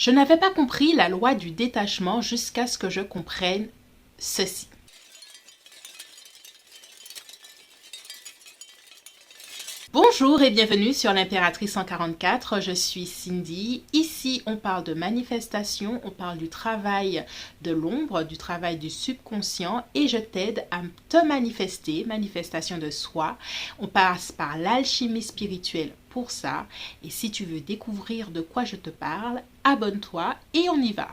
Je n'avais pas compris la loi du détachement jusqu'à ce que je comprenne ceci. Bonjour et bienvenue sur l'Impératrice 144, je suis Cindy. Ici, on parle de manifestation, on parle du travail de l'ombre, du travail du subconscient et je t'aide à te manifester, manifestation de soi. On passe par l'alchimie spirituelle pour ça et si tu veux découvrir de quoi je te parle, abonne-toi et on y va.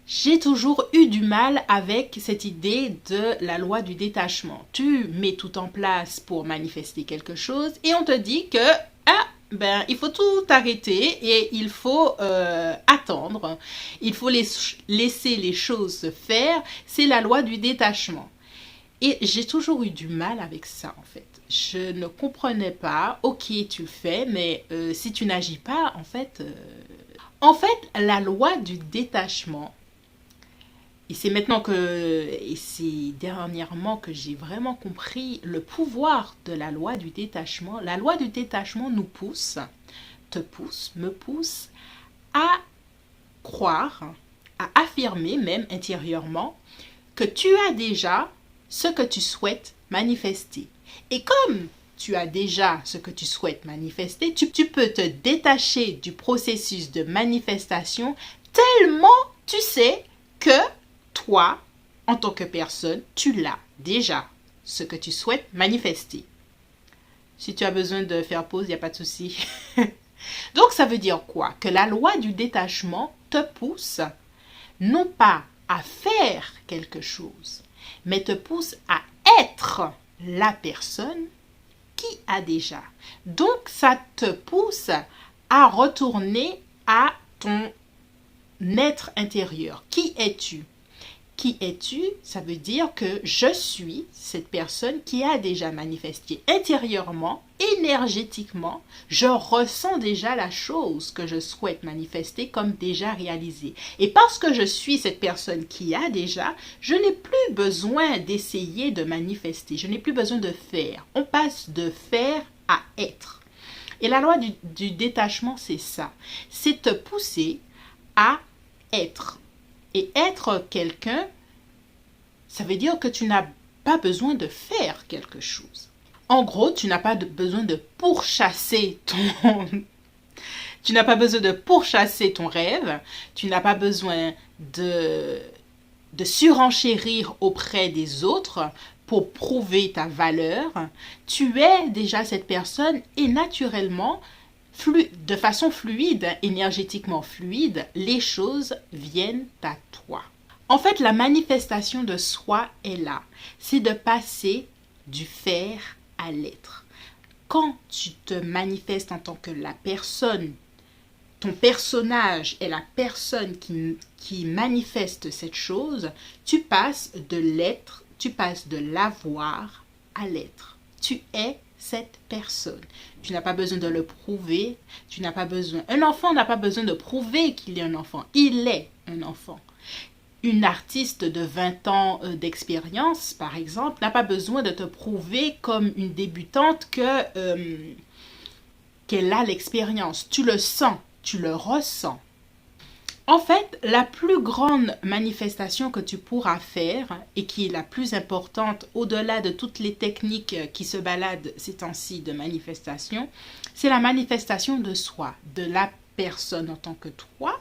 J'ai toujours eu du mal avec cette idée de la loi du détachement. Tu mets tout en place pour manifester quelque chose et on te dit que il faut tout arrêter et il faut attendre. Il faut laisser les choses se faire. C'est la loi du détachement. Et j'ai toujours eu du mal avec ça en fait. Je ne comprenais pas, ok tu le fais, mais si tu n'agis pas, En fait, la loi du détachement, et c'est dernièrement que j'ai vraiment compris le pouvoir de la loi du détachement. La loi du détachement nous pousse, me pousse à croire, à affirmer même intérieurement que tu as déjà ce que tu souhaites manifester. Et comme tu as déjà ce que tu souhaites manifester, tu peux te détacher du processus de manifestation tellement tu sais que toi, en tant que personne, tu l'as déjà, ce que tu souhaites manifester. Si tu as besoin de faire pause, il n'y a pas de souci. Donc, ça veut dire quoi? Que la loi du détachement te pousse non pas à faire quelque chose, mais te pousse à être la personne qui a déjà. Donc, ça te pousse à retourner à ton être intérieur. Qui es-tu? Qui es-tu? Ça veut dire que je suis cette personne qui a déjà manifesté intérieurement, énergétiquement. Je ressens déjà la chose que je souhaite manifester comme déjà réalisée. Et parce que je suis cette personne qui a déjà, je n'ai plus besoin d'essayer de manifester. Je n'ai plus besoin de faire. On passe de faire à être. Et la loi du détachement, c'est ça. C'est te pousser à être. Et être quelqu'un, ça veut dire que tu n'as pas besoin de faire quelque chose. En gros, tu n'as pas besoin de pourchasser tu n'as pas besoin de pourchasser ton rêve. Tu n'as pas besoin de surenchérir auprès des autres pour prouver ta valeur. Tu es déjà cette personne et naturellement, de façon fluide, énergétiquement fluide, les choses viennent à toi. En fait, la manifestation de soi est là. C'est de passer du faire à l'être. Quand tu te manifestes en tant que la personne, ton personnage est la personne qui manifeste cette chose, tu passes de l'être, tu passes de l'avoir à l'être. Tu es cette personne. Tu n'as pas besoin de le prouver. Un enfant n'a pas besoin de prouver qu'il est un enfant. Il est un enfant. Une artiste de 20 ans d'expérience, par exemple, n'a pas besoin de te prouver comme une débutante qu'elle a l'expérience. Tu le sens, tu le ressens. En fait, la plus grande manifestation que tu pourras faire et qui est la plus importante au-delà de toutes les techniques qui se baladent ces temps-ci de manifestation, c'est la manifestation de soi, de la personne en tant que toi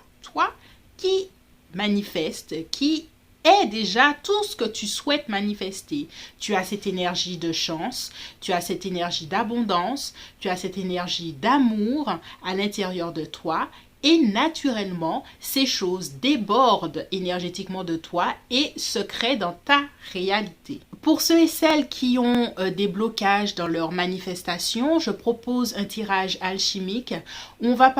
qui manifeste, qui est déjà tout ce que tu souhaites manifester. Tu as cette énergie de chance, tu as cette énergie d'abondance, tu as cette énergie d'amour à l'intérieur de toi. Et naturellement, ces choses débordent énergétiquement de toi et se créent dans ta réalité. Pour ceux et celles qui ont des blocages dans leur manifestation, je propose un tirage alchimique où on va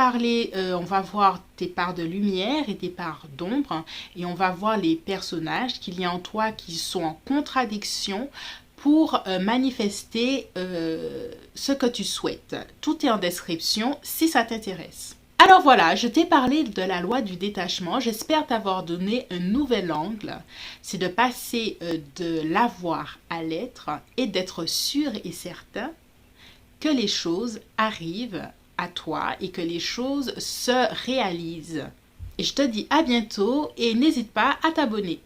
voir tes parts de lumière et tes parts d'ombre et on va voir les personnages qu'il y a en toi qui sont en contradiction pour manifester ce que tu souhaites. Tout est en description si ça t'intéresse. Alors voilà, je t'ai parlé de la loi du détachement. J'espère t'avoir donné un nouvel angle. C'est de passer de l'avoir à l'être et d'être sûr et certain que les choses arrivent à toi et que les choses se réalisent Et je te dis à bientôt et n'hésite pas à t'abonner.